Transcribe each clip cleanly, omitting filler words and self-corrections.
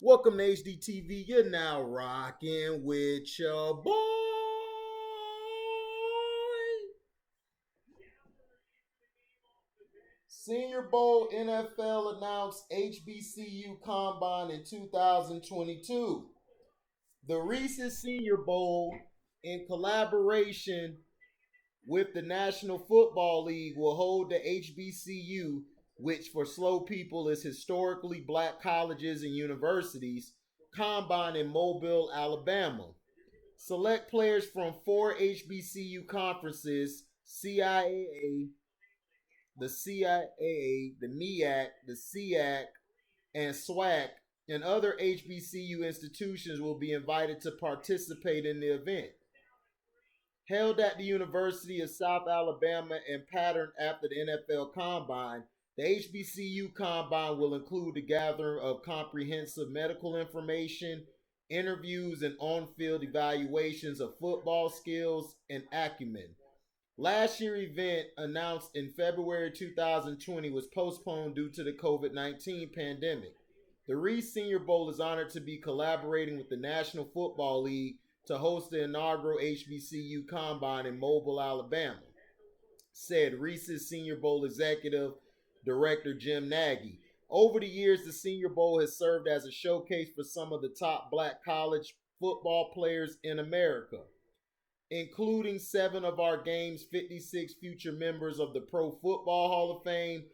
Welcome to HDTV. You're now rocking with your boy. Senior Bowl NFL announced HBCU Combine in 2022. The Reese's Senior Bowl, in collaboration with the National Football League, will hold the HBCU, which for slow people is historically black colleges and universities, combine in Mobile, Alabama. Select players from four HBCU conferences: CIAA, the CIAA, the MEAC, the SEAC, and SWAC, and other HBCU institutions will be invited to participate in the event. Held at the University of South Alabama and patterned after the NFL Combine, the HBCU Combine will include the gathering of comprehensive medical information, interviews, and on field evaluations of football skills and acumen. Last year's event, announced in February 2020, was postponed due to the COVID-19 pandemic. The Reese Senior Bowl is honored to be collaborating with the National Football League to host the inaugural HBCU Combine in Mobile, Alabama, said Reese's Senior Bowl Executive Director Jim Nagy. Over the years, the Senior Bowl has served as a showcase for some of the top black college football players in America, including 7 of our game's 56 future members of the Pro Football Hall of Fame.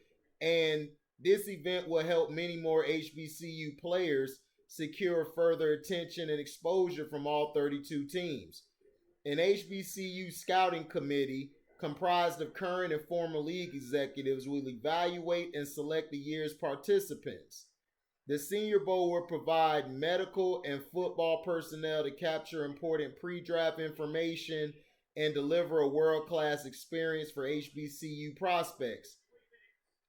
And this event will help many more HBCU players secure further attention and exposure from all 32 teams. An HBCU scouting committee comprised of current and former league executives will evaluate and select the year's participants. The Senior Bowl will provide medical and football personnel to capture important pre-draft information and deliver a world-class experience for HBCU prospects.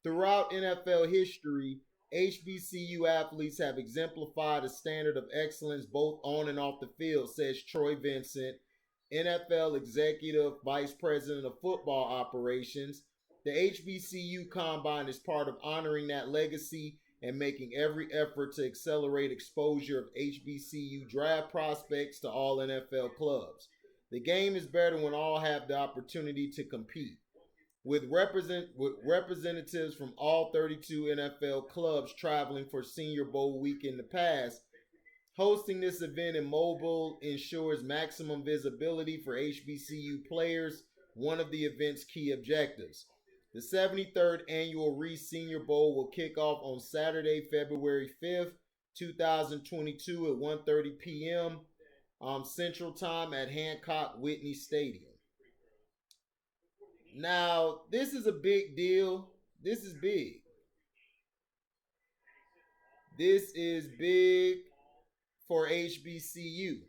Throughout NFL history, HBCU athletes have exemplified a standard of excellence both on and off the field, says Troy Vincent, NFL Executive Vice President of Football Operations. The HBCU Combine is part of honoring that legacy and making every effort to accelerate exposure of HBCU draft prospects to all NFL clubs. The game is better when all have the opportunity to compete. With representatives from all 32 NFL clubs traveling for Senior Bowl week in the past, hosting this event in Mobile ensures maximum visibility for HBCU players, one of the event's key objectives. The 73rd annual Reese Senior Bowl will kick off on Saturday, February 5th, 2022 at 1:30 p.m. Central Time at Hancock Whitney Stadium. Now, this is a big deal. This is big. This is big for HBCU.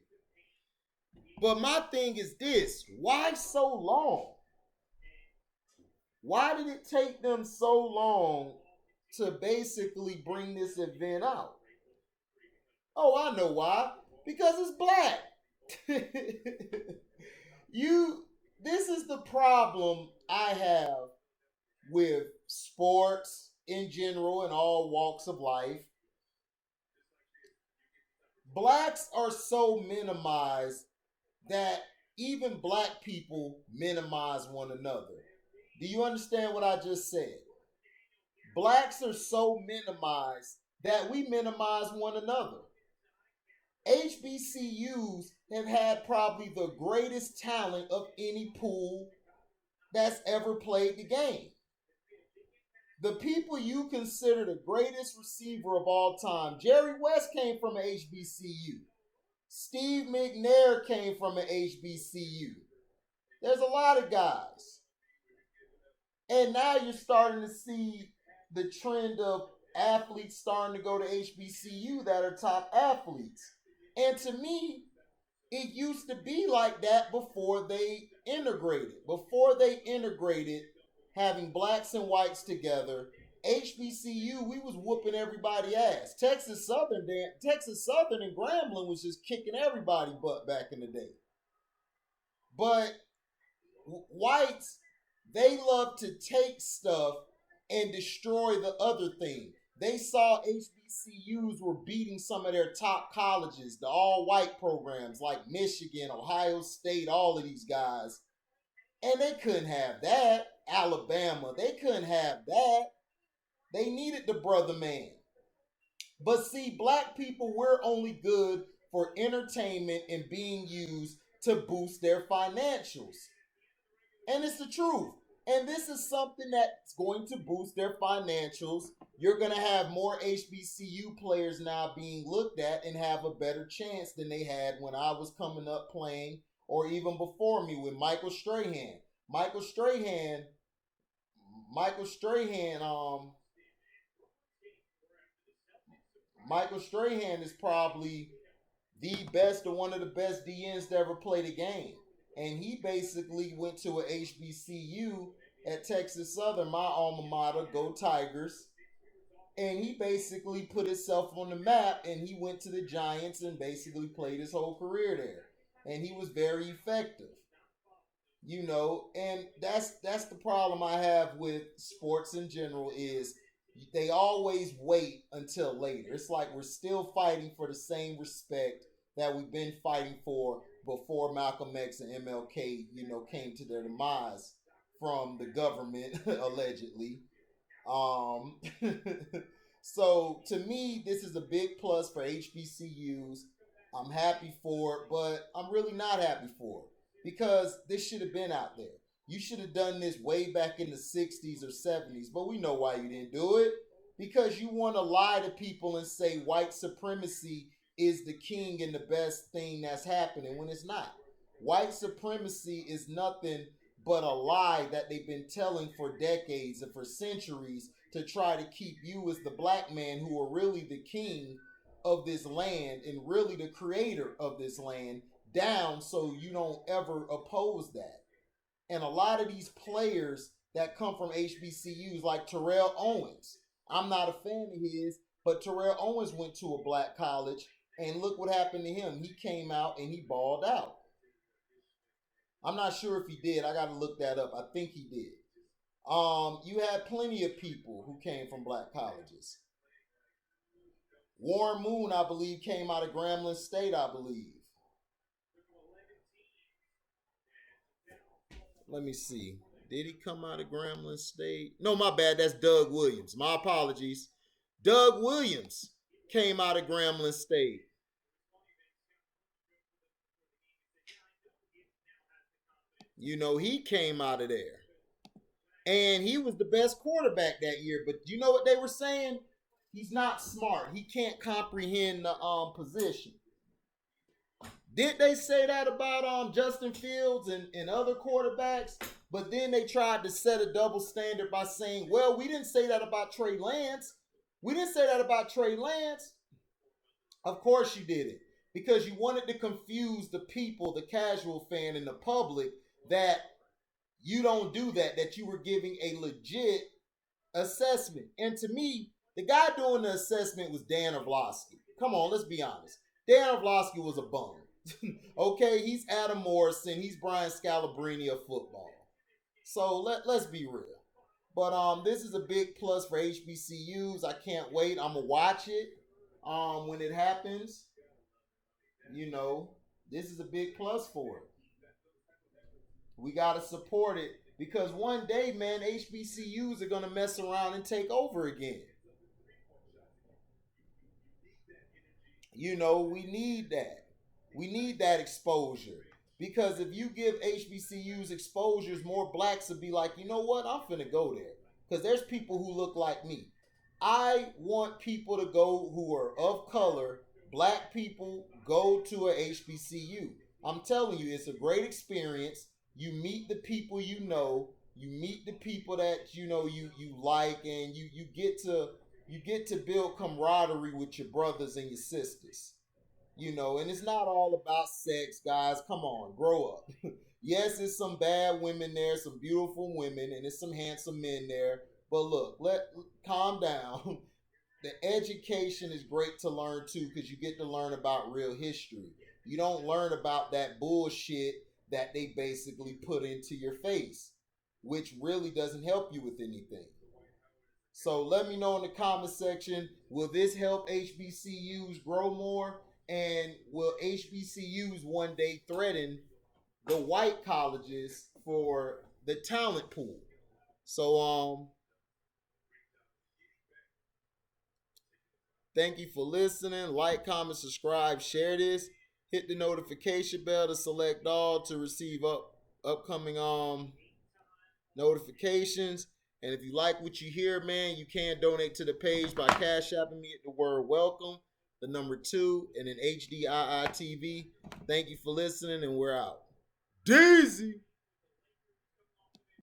But my thing is this: why so long? Why did it take them so long to basically bring this event out? Oh, I know why. Because it's black. This is the problem I have with sports in general and all walks of life. Blacks are so minimized that even black people minimize one another. Do you understand what I just said? Blacks are so minimized that we minimize one another. HBCUs have had probably the greatest talent of any pool that's ever played the game. The people you consider the greatest receiver of all time, Jerry West came from an HBCU. Steve McNair came from an HBCU. There's a lot of guys. And now you're starting to see the trend of athletes starting to go to HBCU that are top athletes. And to me, it used to be like that before they integrated. Before they integrated having blacks and whites together, HBCU, we was whooping everybody ass. Texas Southern and Grambling was just kicking everybody butt back in the day. But whites, they love to take stuff and destroy the other thing. They saw HBCUs were beating some of their top colleges, the all-white programs like Michigan, Ohio State, all of these guys. And they couldn't have that. Alabama, they couldn't have that. They needed the brother man. But see, black people, we're only good for entertainment and being used to boost their financials. And it's the truth. And this is something that's going to boost their financials. You're going to have more HBCU players now being looked at and have a better chance than they had when I was coming up playing, or even before me with Michael Strahan. Michael Strahan, Michael Strahan, Michael Strahan is probably the best or one of the best DNs to ever play the game. And he basically went to a HBCU at Texas Southern, my alma mater, go Tigers. And he basically put himself on the map, and he went to the Giants and basically played his whole career there. And he was very effective. And that's the problem I have with sports in general is they always wait until later. It's like we're still fighting for the same respect that we've been fighting for before Malcolm X and MLK, came to their demise from the government, allegedly. Um, so to me, this is a big plus for HBCUs. I'm happy for it, but I'm really not happy for it because this should have been out there. You should have done this way back in the 60s or 70s, but we know why you didn't do it. Because you want to lie to people and say white supremacy is the king and the best thing that's happening when it's not. White supremacy is nothing but a lie that they've been telling for decades and for centuries to try to keep you as the black man who are really the king of this land and really the creator of this land down so you don't ever oppose that. And a lot of these players that come from HBCUs like Terrell Owens, I'm not a fan of his, but Terrell Owens went to a black college and look what happened to him. He came out and he balled out. I'm not sure if he did. I got to look that up. I think he did. You had plenty of people who came from black colleges. Warren Moon, I believe, came out of Grambling State, I believe. Let me see. Did he come out of Grambling State? No, my bad. That's Doug Williams. My apologies. Doug Williams came out of Grambling State. He came out of there. And he was the best quarterback that year. But you know what they were saying? He's not smart. He can't comprehend the position. Did they say that about Justin Fields and other quarterbacks? But then they tried to set a double standard by saying, well, we didn't say that about Trey Lance. We didn't say that about Trey Lance. Of course you didn't. Because you wanted to confuse the people, the casual fan, and the public that you don't do that you were giving a legit assessment. And to me, the guy doing the assessment was Dan Orlovsky. Come on, let's be honest. Dan Orlovsky was a bum. Okay, he's Adam Morrison. He's Brian Scalabrine of football. So let's be real. But this is a big plus for HBCUs. I can't wait. I'm going to watch it when it happens. This is a big plus for it. We got to support it because one day, man, HBCUs are going to mess around and take over again. We need that. We need that exposure. Because if you give HBCUs exposures, more blacks will be like, you know what? I'm finna go there. Because there's people who look like me. I want people to go who are of color, black people, go to a HBCU. I'm telling you, it's a great experience. You meet the people you meet the people that you like, and you get to build camaraderie with your brothers and your sisters. And it's not all about sex, guys. Come on, grow up. Yes, there's some bad women there, some beautiful women, and there's some handsome men there. But look, calm down. The education is great to learn too, because you get to learn about real history. You don't learn about that bullshit that they basically put into your face, which really doesn't help you with anything. So let me know in the comment section, will this help HBCUs grow more? And will HBCUs one day threaten the white colleges for the talent pool? So thank you for listening. Like, comment, subscribe, share this. Hit the notification bell to select all to receive upcoming notifications. And if you like what you hear, man, you can donate to the page by cash apping me at the word welcome, the number 2, and then HDII TV. Thank you for listening, and we're out. Daisy.